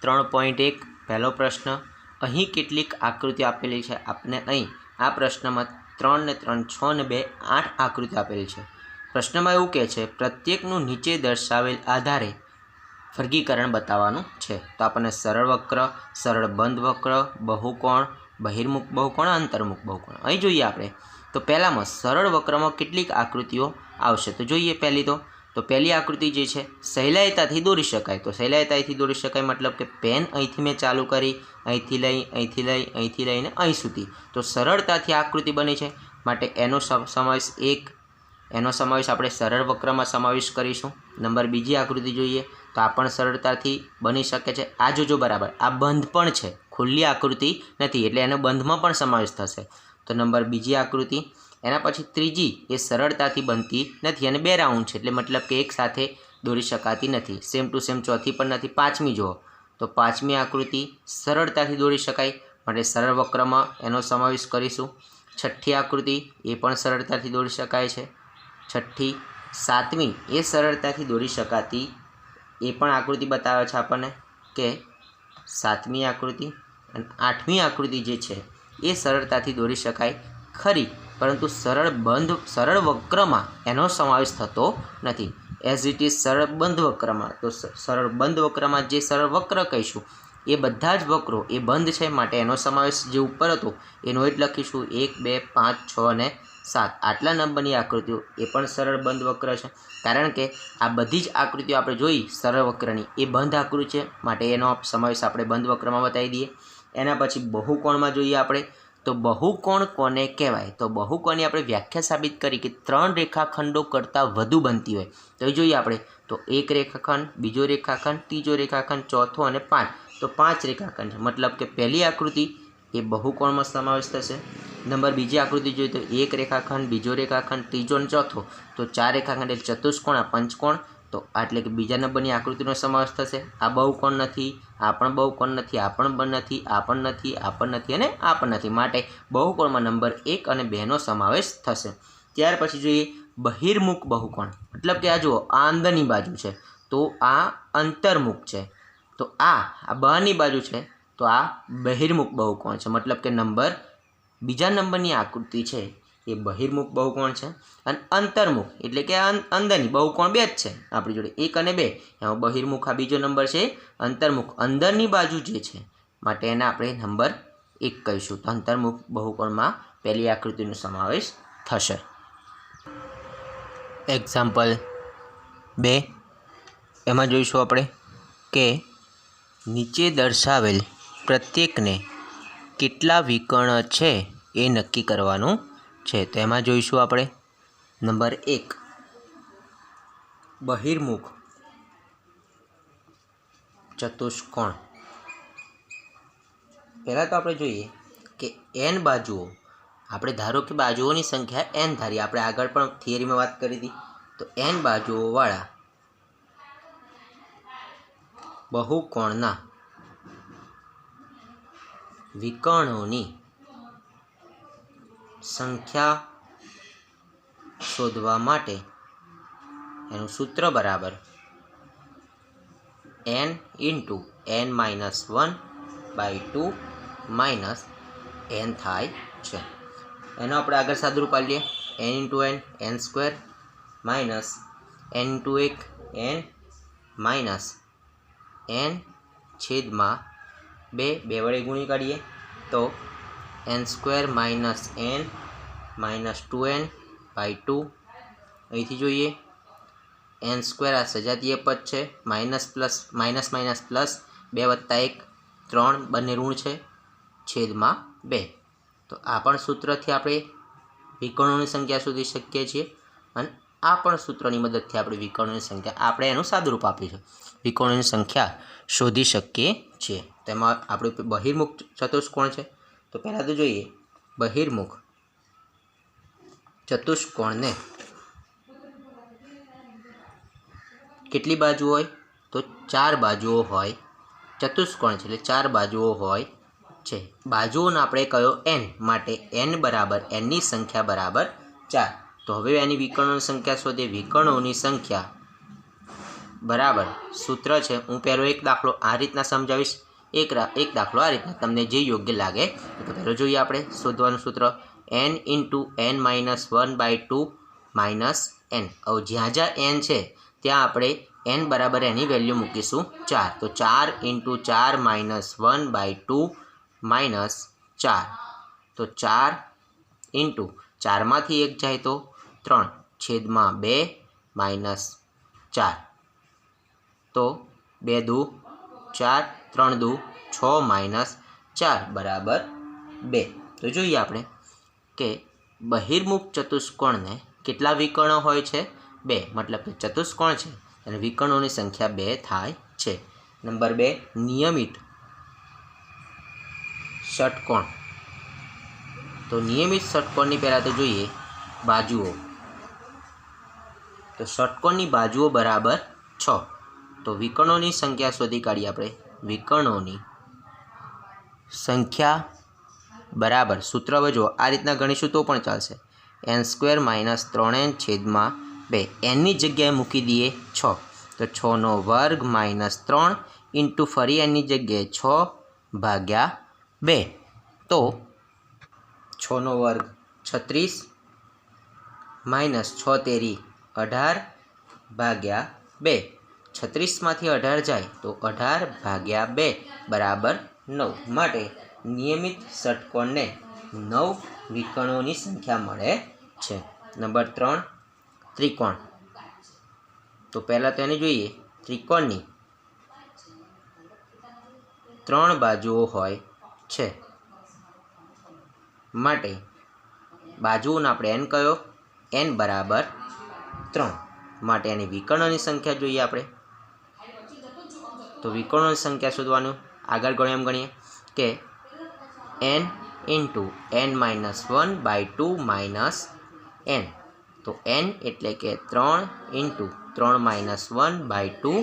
3.1 પહેલો પ્રશ્ન। અહીં કેટલીક આકૃતિઓ આપેલી છે। આપને અહીં આ પ્રશ્નમાં 3 ને 3 6 ને 2 8 આકૃતિઓ આપેલી છે। પ્રશ્નમાં એવું કહે છે પ્રત્યેકનું નીચે દર્શાવેલ આધારે વર્ગીકરણ બતાવવાનું છે। તો આપણને સરળ વક્ર, સરળ બંધ વક્ર, બહુકોણ, બહિર્મુખ બહુકોણ, અંતર્મુખ બહુકોણ અહીં જોઈએ આપણે। તો પહેલામાં સરળ વક્રમાં કેટલીક આકૃતિઓ આવશે તો જોઈએ। પહેલી આકૃતિ જે છે સહેલાઈતાથી દોરી શકાય। તો સહેલાઈતાથી દોરી શકાય મતલબ કે પેન અહીંથી મેં ચાલુ કરી, અહીંથી લઈને અહીં સુધી, તો સરળતાથી આકૃતિ બની છે માટે એનો સમાવેશ આપણે સરળ વક્રમાં સમાવેશ કરીશું। નંબર બીજી આકૃતિ જોઈએ તો આ પણ સરળતાથી બની શકે છે। આ જોજો બરાબર, આ બંધ પણ છે, ખુલ્લી આકૃતિ નથી એટલે એનો બંધમાં પણ સમાવેશ થશે। તો નંબર બીજી આકૃતિ। એના પછી ત્રીજી એ સરળતાથી બનતી નથી અને 2 રાઉન્ડ છે એટલે મતલબ કે એક સાથે દોરી શકાતી નથી। સેમ ટુ સેમ ચોથી પણ નથી। પાંચમી જુઓ તો પાંચમી આકૃતિ સરળતાથી દોરી શકાય માટે સરળ વક્રમાં એનો સમાવેશ કરીશું। છઠ્ઠી આકૃતિ એ પણ સરળતાથી દોરી શકાય છે। છઠ્ઠી, સાતમી એ સરળતાથી દોરી શકાતી, એ પણ આકૃતિ બતાવે છે આપણને કે સાતમી આકૃતિ। અને આઠમી આકૃતિ જે છે એ સરળતાથી દોરી શકાય ખરી પરંતુ સરળ વક્રમાં એનો સમાવેશ થતો નથી। એઝ ઇટ ઇઝ સરળ બંધ વક્રમાં, તો સરળ બંધ વક્રમાં જે સરળ વક્ર કહીશું એ બધા જ વક્રો એ બંધ છે માટે એનો સમાવેશ જે ઉપર હતો એનો જ લખીશું। 1 2 5 6 અને 7 આટલા નંબરની આકૃતિઓ એ પણ સરળ બંધ વક્ર છે કારણ કે આ બધી જ આકૃતિઓ આપણે જોઈ સરળ વક્રની એ બંધ આકૃતિ છે માટે એનો સમાવેશ આપણે બંધ વક્રમાં બતાવી દઈએ। એના પછી બહુકોણમાં જોઈએ આપણે તો બહુકોણ કોને કહેવાય? તો બહુકોણની આપણે વ્યાખ્યા સાબિત કરી કે 3 રેખાખંડો કરતાં વધુ બનતી હોય। તો એ જોઈએ આપણે તો એક રેખાખંડ, બીજો રેખાખંડ, ત્રીજો રેખાખંડ, ચોથો અને 5, તો 5 રેખાખંડ છે મતલબ કે પહેલી આકૃતિ એ બહુકોણમાં સમાવેશ થશે। નંબર બીજી આકૃતિ જોઈએ તો એક રેખાખંડ, બીજો રેખાખંડ, ત્રીજો અને ચોથો, તો 4 રેખાખંડ એટલે ચતુષ્કોણ, આ પંચકોણ, તો એટલે કે બીજા નંબરની આકૃતિનો સમાવેશ થશે। આ બહુકોણ નથી, આ પણ બહુકોણ નથી, આ પણ નથી, આ પણ નથી, આ પણ નથી અને આ પણ નથી માટે બહુકોણમાં નંબર 1 અને 2નો સમાવેશ થશે। ત્યાર પછી જોઈએ બહિર્મુખ બહુકોણ, મતલબ કે આ જુઓ આ અંદરની બાજુ છે તો આ અંતર્મુખ છે, તો આ બહારની બાજુ છે તો આ બહિર્મુખ બહુકોણ છે મતલબ કે બીજા નંબરની આકૃતિ છે એ બહિર્મુખ બહુકોણ છે। અને અંતર્મુખ એટલે કે અંદરની બહુકોણ 2 જ છે આપણી જોડે, 1 અને 2, એમાં બહિર્મુખ આ બીજો નંબર છે, અંતર્મુખ અંદરની બાજુ જે છે માટે એને આપણે નંબર 1 કહીશું। તો અંતર્મુખ બહુકોણમાં પહેલી આકૃતિનો સમાવેશ થશે। એક્ઝામ્પલ 2 એમાં જોઈશું આપણે કે નીચે દર્શાવેલ પ્રત્યેકને કેટલા વિકર્ણ છે એ નક્કી કરવાનું છે। તો એમાં જોઈશું આપણે નંબર 1 બહિર્મુખ ચતુષ્કોણ। પહેલાં તો આપણે જોઈએ કે n બાજુઓ, આપણે ધારો કે બાજુઓની સંખ્યા n ધારી, આપણે આગળ પણ થિયરીમાં વાત કરી હતી, તો n બાજુઓવાળા બહુકોણના વિકર્ણોની સંખ્યા શોધવા માટે એનું સૂત્ર બરાબર n × n-1/2 - n થાય છે। એનો આપણે આગળ સાદુરૂપ આપીએ n × n, n² - n × 1 n - n/2, 2 વડે ગુણી કાઢીએ તો n² - n - 2n/2। અહીંથી જોઈએ n² આ સજાતીય પદ છે, માઇનસ માઇનસ પ્લસ 2 + 1 3, બંને ઋણ છે, છેદમાં 2, તો આ પણ સૂત્રથી આપણે વિકર્ણોની સંખ્યા શોધી શકીએ છીએ। અને આ પણ સૂત્રની મદદથી આપણે વિકર્ણોની સંખ્યા આપણે એનું સાદુરૂપ આપીશું, વિકર્ણોની સંખ્યા શોધી શકીએ છીએ। તેમાં આપણું બહિર્મુખ ચતુષ્કોણ છે તો પહેલાં તો જોઈએ બહિર્મુખ ચતુષ્કોણને કેટલી બાજુ હોય તો 4 બાજુઓ હોય, ચતુષ્કોણ છે એટલે 4 બાજુઓ હોય છે। બાજુઓનો આપણે કયો n માટે n બરાબર nની સંખ્યા બરાબર 4। તો હવે એની વિકર્ણોની સંખ્યા શોધીએ। વિકર્ણોની સંખ્યા બરાબર સૂત્ર છે, હું પહેલો એક દાખલો આ રીતના સમજાવીશ, એક દાખલો આ રીતના, તમને જે યોગ્ય લાગે. તો પહેલો જોઈએ આપણે શોધવાનું સૂત્ર n into n minus 1/2 minus n. હવે જ્યાં જ્યાં n છે ત્યાં આપણે n બરાબર એની વેલ્યુ મૂકીશું 4. તો 4 ઇન્ટુ 4 માઇનસ 1/2 માઇનસ 4. તો 4 ઇન્ટુ 4માંથી 1 જાય તો 3 છેદમાં 2 માઇનસ 4. તો 2 દુ 4, 3 દુ 6 માઇનસ 4 બરાબર 2. તો જોઈએ આપણે કે બહિર્મુખ ચતુષ્કોણને કેટલા વિકર્ણો હોય છે? 2. મતલબ કે ચતુષ્કોણ છે અને વિકર્ણોની સંખ્યા 2 થાય છે. નંબર 2 નિયમિત ષટકોણ. તો નિયમિત ષટકોણની પહેલાં તો જોઈએ બાજુઓ. તો ષટકોણની બાજુઓ બરાબર 6. તો વિકર્ણોની સંખ્યા શોધી કાઢીએ આપણે. વિકર્ણોની સંખ્યા બરાબર સૂત્ર હવે જો આ રીતના ગણીશું તો પણ ચાલશે. n² માઇનસ 3n છેદમાં 2. nની જગ્યાએ મૂકી દઈએ 6. તો 6નો વર્ગ માઇનસ 3 ઇન્ટુ ફરી એનની જગ્યાએ 6 ભાગ્યા 2. તો 6નો વર્ગ 36 માઇનસ 6 તેરી 18 ભાગ્યા 2. 36માંથી 18 જાય તો 18 ભાગ્યા 2 બરાબર 9. માટે નિયમિત ષટકોણને 9 વિકર્ણોની સંખ્યા મળે છે. નંબર 3 ત્રિકોણ. તો પહેલાં તો એને જોઈએ. ત્રિકોણની 3 બાજુઓ હોય છે માટે બાજુઓનો આપણે n કયો? n બરાબર 3. માટે એની વિકર્ણોની સંખ્યા જોઈએ આપણે. તો વિકર્ણોની સંખ્યા શોધવાનું આગળ ગણ્યા એમ ગણીએ કે n into n minus 1/2 minus n. તો n એટલે કે 3 into 3 minus 1/2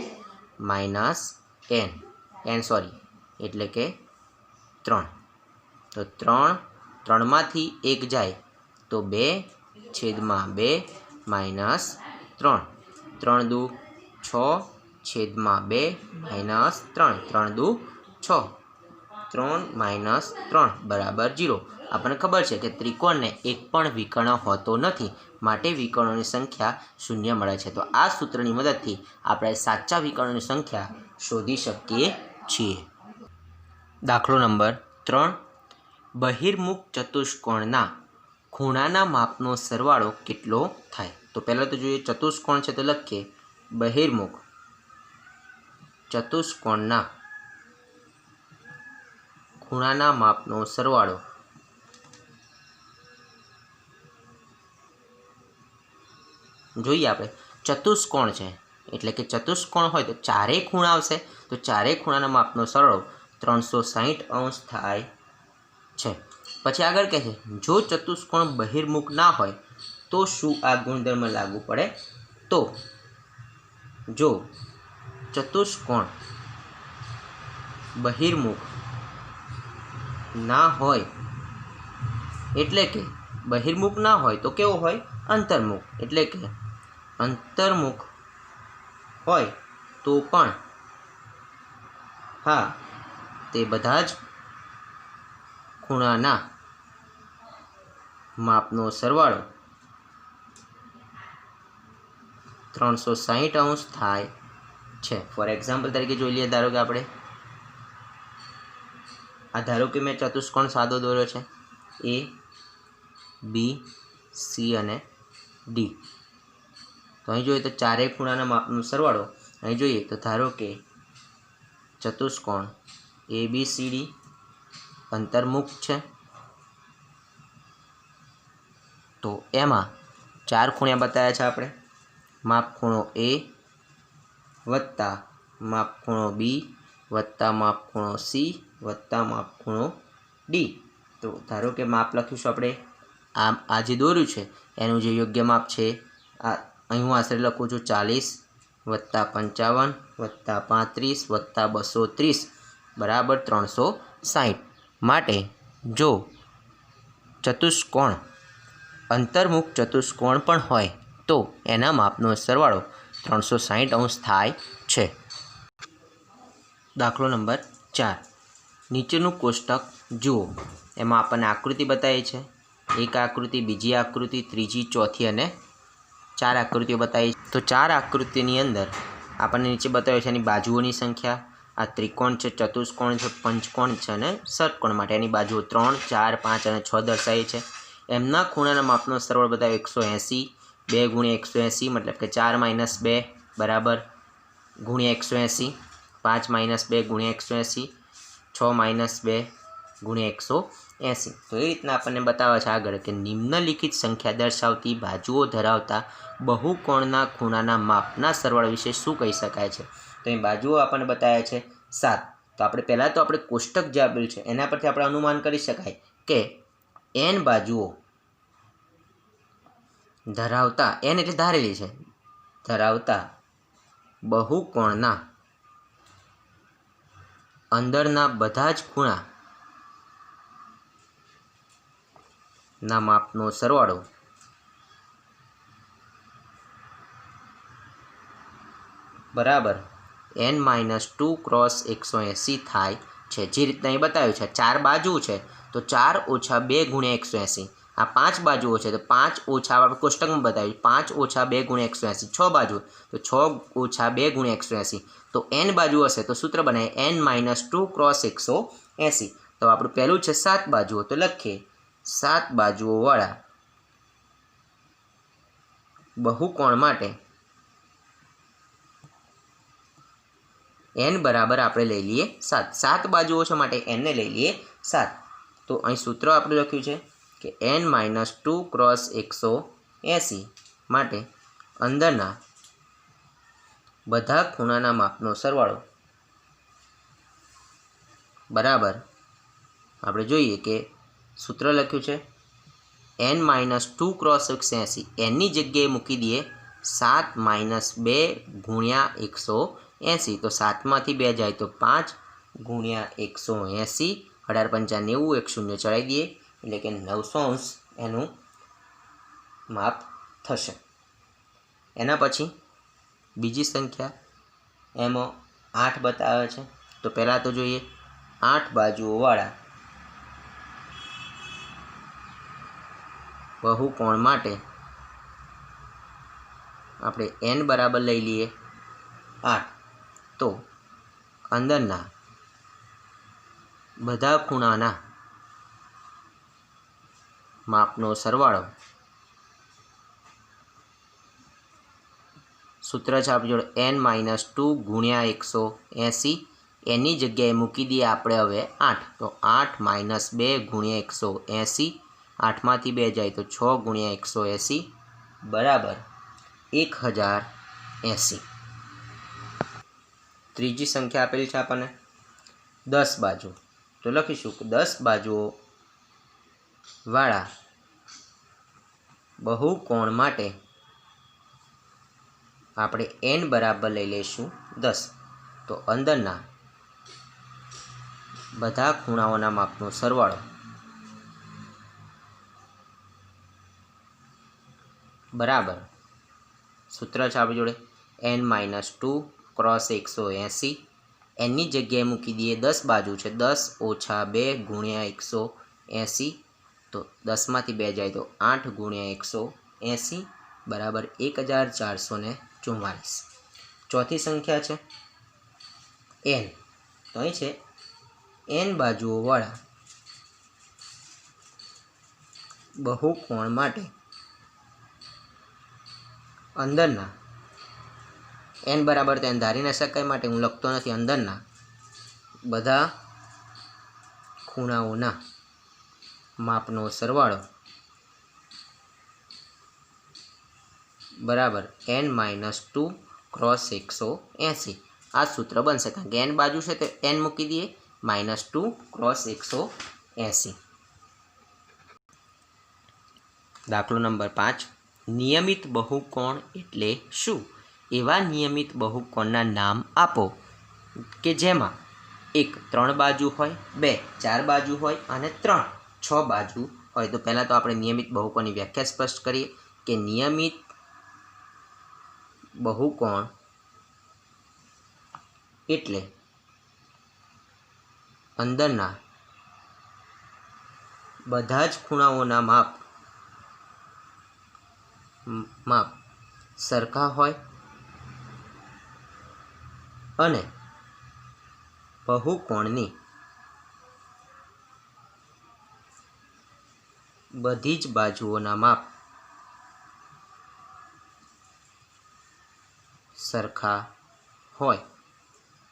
minus n sorry એટલે કે 3. તો 3માંથી 1 જાય તો 2 છેદમાં 2 માઇનસ 3. 3 દુ 6 છેદમાં 2 માઇનસ 3. 3 દુ 6. 3 માઇનસ 3 બરાબર 0. આપણને ખબર છે કે ત્રિકોણને એક પણ વિકર્ણ હોતો નથી, માટે વિકર્ણોની સંખ્યા 0 મળે છે. તો આ સૂત્રની મદદથી આપણે સાચા વિકર્ણોની સંખ્યા શોધી શકીએ છીએ. દાખલો નંબર 3. બહિર્મુખ ચતુષ્કોણના ખૂણાના માપનો સરવાળો કેટલો થાય? તો પહેલાં તો જોઈએ ચતુષ્કોણ છે તો લખીએ બહિર્મુખ ચતુષ્કોણના ખૂણાના માપનો સરવાળો. જોઈએ આપણે ચતુષ્કોણ છે એટલે કે ચતુષ્કોણ હોય તો ચારેય ખૂણા આવશે. તો ચારેય ખૂણાના માપનો સરવાળો 360 અંશ થાય છે. પછી આગળ કહે છે જો ચતુષ્કોણ બહિર્મુખ ના હોય તો શું આ ગુણધર્મ લાગુ પડે? તો જો ચતુષ્કોણ બહિર્મુખ ના હોય એટલે કે બહિર્મુખ ના હોય તો કેવો હોય? અંતર્મુખ. એટલે કે અંતર્મુખ હોય તો પણ હા તે બધા જ ખૂણાના માપનો સરવાળો 360 અંશ થાય છે. ફોર એક્ઝામ્પલ તરીકે જોઈ લઈએ. ધારો કે આપણે ધારો કે મેં ચતુષ્કોણ સાદો દોર્યો છે A, B, C અને D. તો અહીં જોઈએ તો ચારેય ખૂણાના માપનો સરવાળો અહીં જોઈએ તો ધારો કે ચતુષ્કોણ ABCD અંતર્મુખ છે. તો એમાં 4 ખૂણ્યા બતાવ્યા છે આપણે. માપ ખૂણો A વત્તા માપ ખૂણો B વત્તા માપ ખૂણો C વત્તા માપ ખૂણો D. તો ધારો કે માપ લખીશું આપણે આ જે દોર્યું છે એનું જે યોગ્ય માપ છે અહીં હું આશરે લખું છું 40 વત્તા 55 વત્તા 35 વત્તા 230 બરાબર 360. માટે જો ચતુષ્કોણ અંતર્મુખ ચતુષ્કોણ પણ હોય તો એના માપનો સરવાળો 360 થાય છે। દાખલો નંબર 4 નીચેનું કોષ્ટક જુઓ। એમાં આપણને આકૃતિ બતાવી છે, એક આકૃતિ, બીજી આકૃતિ, ત્રીજી, ચોથી અને 4 આકૃતિઓ બતાવી છે। તો 4 આકૃતિની અંદર આપણને નીચે બતાવ્યું છે એની બાજુઓની સંખ્યા, આ ત્રિકોણ છે, ચતુષ્કોણ છે, પંચકોણ છે અને ષટકોણ માટે એની બાજુઓ 3, 4, 5 અને 6 દર્શાવી છે। એમના ખૂણાના માપનો સરવાળો બતાવ્યો 180, 2 ગુણ્યા 180 મતલબ કે 4 - 2 બરાબર ગુણ્યા 180, 5 - 2 ગુણ્યા 180, 6 - 2 ગુણ્યા 180। તો એ રીતના આપણને બતાવે છે આગળ કે નિમ્નલિખિત સંખ્યા દર્શાવતી બાજુઓ ધરાવતા બહુકોણના ખૂણાના માપના સરવાળા વિશે શું કહી શકાય છે। તો એ બાજુઓ આપણને બતાવ્યા છે 7। તો આપણે પહેલાં તો આપણે કોષ્ટક જે આપેલું છે એના પરથી આપણે અનુમાન કરી શકાય કે n બાજુઓ ધરાવતા, n એટલે ધારેલી છે, ધરાવતા બહુકોણના અંદરના બધા જ ખૂણા ના માપનો સરવાળો બરાબર n - 2 × 180 થાય છે। જે રીતના એ બતાવ્યું છે 4 બાજુ છે તો 4 - 2 ગુણ્યા 180, આ 5 બાજુઓ છે તો 5 ઓછા આપણે કોષ્ટકમાં બતાવ્યું 5 - 2 ગુણ્યા 180, 6 બાજુ તો 6 - 2 ગુણ્યા 180। તો n બાજુ હશે તો સૂત્ર બનાવીએ n - 2 × 180। તો આપણું પહેલું છે 7 બાજુઓ, તો લખીએ 7 બાજુઓવાળા બહુકોણ માટે n બરાબર આપણે લઈ લઈએ 7। 7 બાજુઓ છે માટે n ને લઈ લઈએ 7। તો અહીં સૂત્ર આપણે લખ્યું છે કે n - 2 × 180 માટે અંદરના બધા ખૂણાના માપનો સરવાળો બરાબર આપણે જોઈએ કે સૂત્ર લખ્યું છે n - 2 × 180, nની જગ્યાએ મૂકી દઈએ 7 - 2 ગુણ્યા 180। તો 7માંથી 2 જાય તો 5 ગુણ્યા 180, 18 × 5 = 90, એક શૂન્ય ચડાવી દઈએ એટલે કે 900° એનું માપ થશે। એના પછી બીજી સંખ્યા એમાં 8 બતાવે છે। તો પહેલાં તો જોઈએ 8 બાજુઓવાળા બહુકોણ માટે આપણે n બરાબર લઈ લઈએ 8। તો અંદરના બધા ખૂણાના માપનો સરવાળો સૂત્ર છે આપણી જોડે n - 2 ગુણ્યા 180, એની જગ્યાએ મૂકી દઈએ આપણે હવે 8। તો 8 - 2 ગુણ્યા 180, 8માંથી 2 જાય તો 6 ગુણ્યા 180 બરાબર 1080। ત્રીજી સંખ્યા આપેલી છે આપણને 10 બાજુ, તો લખીશું કે 10 બાજુઓ વાળા બહુકોણ માટે આપણે n બરાબર લઈ લઈશું 10। તો અંદરના બધા ખૂણાઓના માપનો સરવાળો બરાબર સૂત્ર છે આપણી જોડે n - 2 × 180, એની જગ્યાએ મૂકી દઈએ 10 બાજુ છે 10 - 2 ગુણ્યા 180। તો 10માંથી 2 જાય તો 8 ગુણ્યા 180 બરાબર 1444। ચોથી સંખ્યા છે n। તો અહીં છે n બાજુઓવાળા બહુકોણ માટે અંદરના n બરાબર તો n ધારી ન શકાય માટે હું લખતો નથી, અંદરના બધા ખૂણાઓના માપનો સરવાળો બરાબર n - 2 × 180। આ સૂત્ર બનશે કારણ કે n બાજુ છે તો n મૂકી દઈએ -2 × 180। દાખલો નંબર 5 નિયમિત બહુકોણ એટલે શું? એવા નિયમિત બહુકોણના નામ આપો કે જેમાં 1 3 બાજુ હોય, 2 4 બાજુ હોય અને 3 6 બાજુ હોય। તો પહેલાં તો આપણે નિયમિત બહુકોણની વ્યાખ્યા સ્પષ્ટ કરીએ કે નિયમિત બહુકોણ એટલે અંદરના બધા જ ખૂણાઓના માપ સરખા હોય અને બહુકોણની બધી જ બાજુઓના માપ સરખા હોય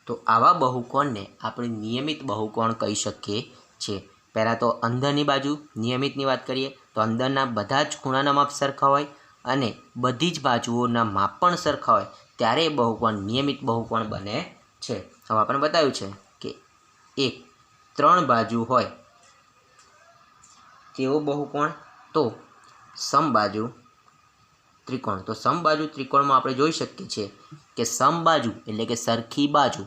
તો આવા બહુકોણને આપણે નિયમિત બહુકોણ કહી શકીએ છીએ. પહેલાં તો અંદરની બાજુ નિયમિતની વાત કરીએ તો અંદરના બધા જ ખૂણાના માપ સરખા હોય અને બધી જ બાજુઓના માપ પણ સરખા હોય ત્યારે એ બહુકોણ નિયમિત બહુકોણ બને છે. હવે આપણે બતાવ્યું છે કે એક 3 બાજુ હોય તેવો બહુકોણ તો સમબાજુ ત્રિકોણ. તો સમબાજુ ત્રિકોણમાં આપણે જોઈ શકીએ છીએ કે સમબાજુ એટલે કે સરખી બાજુ.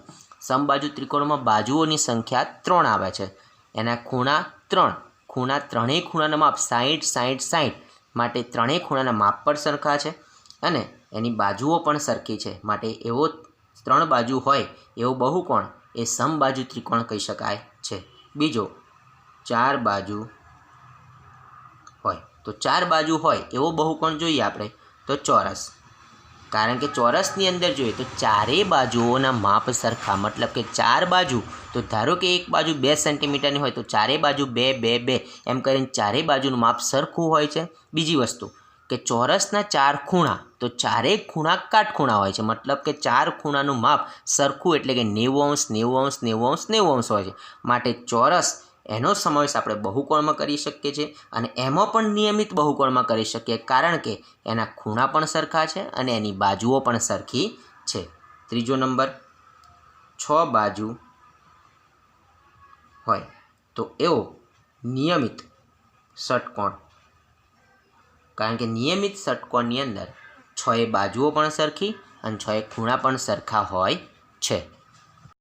સમબાજુ ત્રિકોણમાં બાજુઓની સંખ્યા 3 આવે છે. એના ખૂણા 3. ખૂણા ત્રણેય ખૂણાના માપ 60 60 60 માટે ત્રણેય ખૂણાના માપ પણ સરખા છે અને એની બાજુઓ પણ સરખી છે. માટે એવો 3 બાજુ હોય એવો બહુકોણ એ સમબાજુ ત્રિકોણ કહી શકાય છે. બીજો 4 બાજુ હોય તો 4 બાજુ હોય એવો બહુકોણ જોઈએ આપણે તો ચોરસ. કારણ કે ચોરસની અંદર જોઈએ તો ચારેય બાજુઓના માપ સરખા, મતલબ કે 4 બાજુ તો ધારો કે એક બાજુ 2 સેન્ટીમીટરની હોય તો ચારેય બાજુ 2 2 2 એમ કરીને ચારેય બાજુનું માપ સરખું હોય છે. બીજી વસ્તુ કે ચોરસના 4 ખૂણા તો ચારેય ખૂણા કાટખૂણા હોય છે, મતલબ કે 4 ખૂણાનું માપ સરખું એટલે કે 90 90 90 90 90 હોય છે. માટે ચોરસ એનો સમાવેશ આપણે બહુકોણમાં કરી શકીએ છીએ અને એમાં પણ નિયમિત બહુકોણમાં કરી શકીએ કારણ કે એના ખૂણા પણ સરખા છે અને એની બાજુઓ પણ સરખી છે. ત્રીજો નંબર 6 બાજુ હોય તો એવો નિયમિત ષટકોણ. કારણ કે નિયમિત ષટકોણની અંદર 6 બાજુઓ પણ સરખી અને 6 ખૂણા પણ સરખા હોય છે.